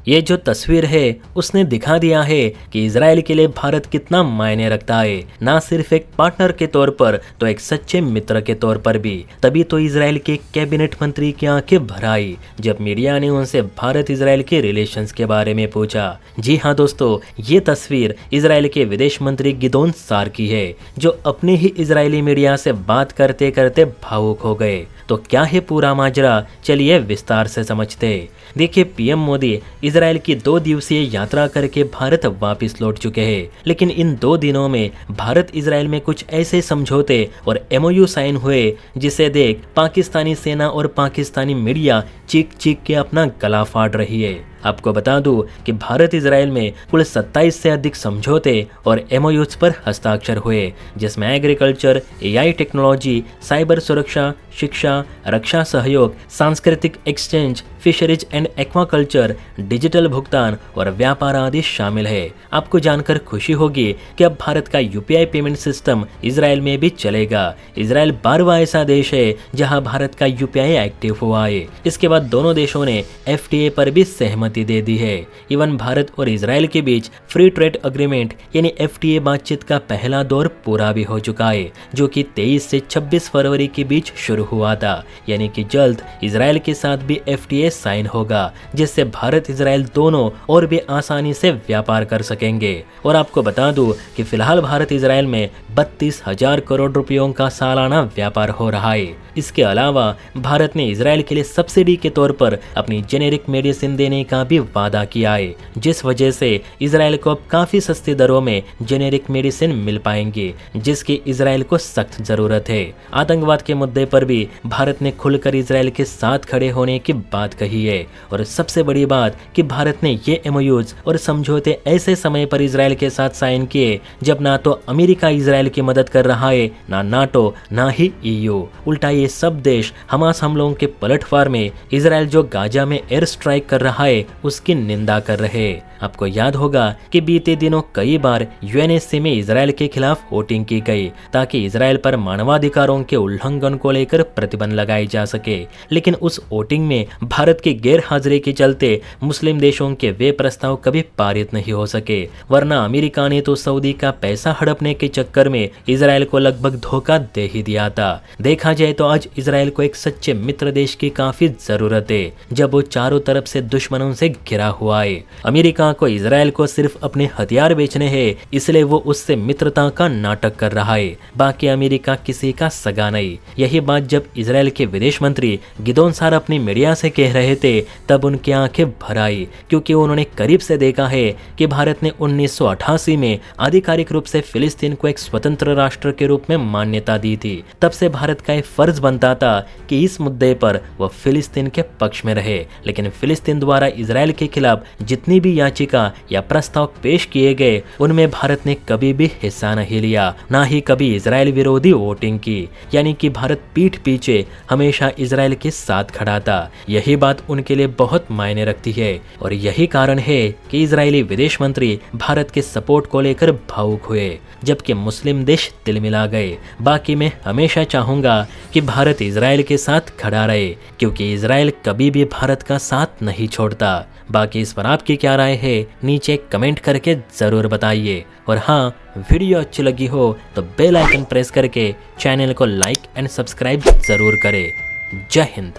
ये जो तस्वीर है उसने दिखा दिया है कि इजराइल के लिए भारत कितना मायने रखता है, ना सिर्फ एक पार्टनर के तौर पर तो एक सच्चे मित्र के तौर पर भी। तभी तो इजराइल के कैबिनेट मंत्री की आंखें भर आई जब मीडिया ने उनसे भारत इजराइल के रिलेशंस के बारे में पूछा। जी हाँ दोस्तों, ये तस्वीर इजराइल के विदेश मंत्री गिदोन सार की है, जो अपने ही इजरायली मीडिया से बात करते करते भावुक हो गए। तो क्या है पूरा माजरा, चलिए विस्तार से समझते। देखिए, पीएम मोदी इजराइल की 2 दिवसीय यात्रा करके भारत वापस लौट चुके हैं, लेकिन इन 2 दिनों में भारत इजराइल में कुछ ऐसे समझौते और एमओयू साइन हुए जिसे देख पाकिस्तानी सेना और पाकिस्तानी मीडिया चीख चीख के अपना गला फाड़ रही है। आपको बता दूं कि भारत इजराइल में कुल 27 से अधिक समझौते और एमओयूज पर हस्ताक्षर हुए, जिसमें एग्रीकल्चर, एआई टेक्नोलॉजी, साइबर सुरक्षा, शिक्षा, रक्षा सहयोग, सांस्कृतिक exchange, fisheries and aquaculture, digital भुगतान और व्यापार आदि शामिल है। आपको जानकर खुशी होगी कि अब भारत का यूपीआई पेमेंट सिस्टम इजराइल में भी चलेगा। इजराइल 12वां ऐसा देश है जहां भारत का यूपीआई एक्टिव हुआ है। इसके बाद दोनों देशों ने एफटीए पर भी सहमति दे दी है। इवन भारत और इजराइल के बीच फ्री ट्रेड एग्रीमेंट यानी एफटीए बातचीत का पहला दौर पूरा भी हो चुका है, जो कि 23 से 26 फरवरी के बीच शुरू हुआ था। यानी कि जल्द इजराइल के साथ भी एफटीए साइन होगा, जिससे भारत इजराइल दोनों और भी आसानी से व्यापार कर सकेंगे। और आपको बता दूं कि फिलहाल भारत इजराइल में 32,000 करोड़ रुपयों का सालाना व्यापार हो रहा है। इसके अलावा भारत ने इजराइल के लिए सब्सिडी के तौर पर अपनी जेनेरिक मेडिसिन देने का भी वादा किया है, जिस वजह से इजराइल को अब काफी सस्ती दरों में जेनेरिक मेडिसिन मिल पाएंगी, जिसकी इजराइल को सख्त जरूरत है। आतंकवाद के मुद्दे पर भी भारत ने खुलकर इजराइल के साथ खड़े होने की बात कही है। और सबसे बड़ी बात कि भारत ने ये एमओयूज और समझौते ऐसे समय पर इजराइल के साथ साइन किए जब ना तो अमेरिका इजराइल की मदद कर रहा है, ना नाटो, ना ही ईयू। उल्टा ये सब देश हमास हमलों के पलटवार में इजराइल जो गाजा में एयर स्ट्राइक कर रहा है उसकी निंदा कर रहे। आपको याद होगा कि बीते दिनों कई बार यूएनएससी में इजराइल के खिलाफ वोटिंग की गई ताकि इजराइल पर मानवाधिकारों के उल्लंघन को लेकर प्रतिबंध लगाई जा सके, लेकिन उस वोटिंग में भारत की गैर हाजिरी के चलते मुस्लिम देशों के वे प्रस्ताव कभी पारित नहीं हो सके। वरना अमेरिका ने तो सऊदी का पैसा हड़पने के चक्कर में इजराइल को लगभग धोखा दे ही दिया था। देखा जाए तो आज इजराइल को एक सच्चे मित्र देश की काफी जरूरत है, जब वो चारों तरफ से दुश्मनों से घिरा हुआ है। अमेरिका को इजराइल को सिर्फ अपने हथियार बेचने हैं, इसलिए वो उससे मित्रता का नाटक कर रहा है। बाकी अमेरिका किसी का सगा नहीं। यही बात जब इजराइल के विदेश मंत्री गिदोन सार अपनी मीडिया से कह रहे थे तब उनकी आंखें भर आई, क्योंकि उन्होंने करीब से देखा है कि भारत ने 1988 में आधिकारिक रूप से फिलिस्तीन को एक स्वतंत्र राष्ट्र के रूप में मान्यता दी थी। तब से भारत का एक फर्ज बनता था कि इस मुद्दे पर वह फिलिस्तीन के पक्ष में रहे। लेकिन फिलिस्तीन द्वारा इजराइल के खिलाफ जितनी भी याचिका या प्रस्ताव पेश किए गए उनमें भारत ने कभी भी हिस्सा नहीं लिया, ना ही कभी इजराइल विरोधी वोटिंग की। यानी कि भारत पीठ पीछे हमेशा इजराइल के साथ खड़ा था। यही बात उनके लिए बहुत मायने रखती है और यही कारण है कि इजरायली विदेश मंत्री भारत के सपोर्ट को लेकर भावुक हुए, जबकि मुस्लिम देश दिल मिला गए। बाकी मैं हमेशा चाहूंगा कि भारत इजराइल के साथ खड़ा रहे, क्योंकि इजराइल कभी भी भारत का साथ नहीं छोड़ता। बाकी इस पर आपकी क्या राय है नीचे कमेंट करके जरूर बताइए। और हाँ, वीडियो अच्छी लगी हो तो बेल आइकन प्रेस करके चैनल को लाइक एंड सब्सक्राइब जरूर करें। जय हिंद।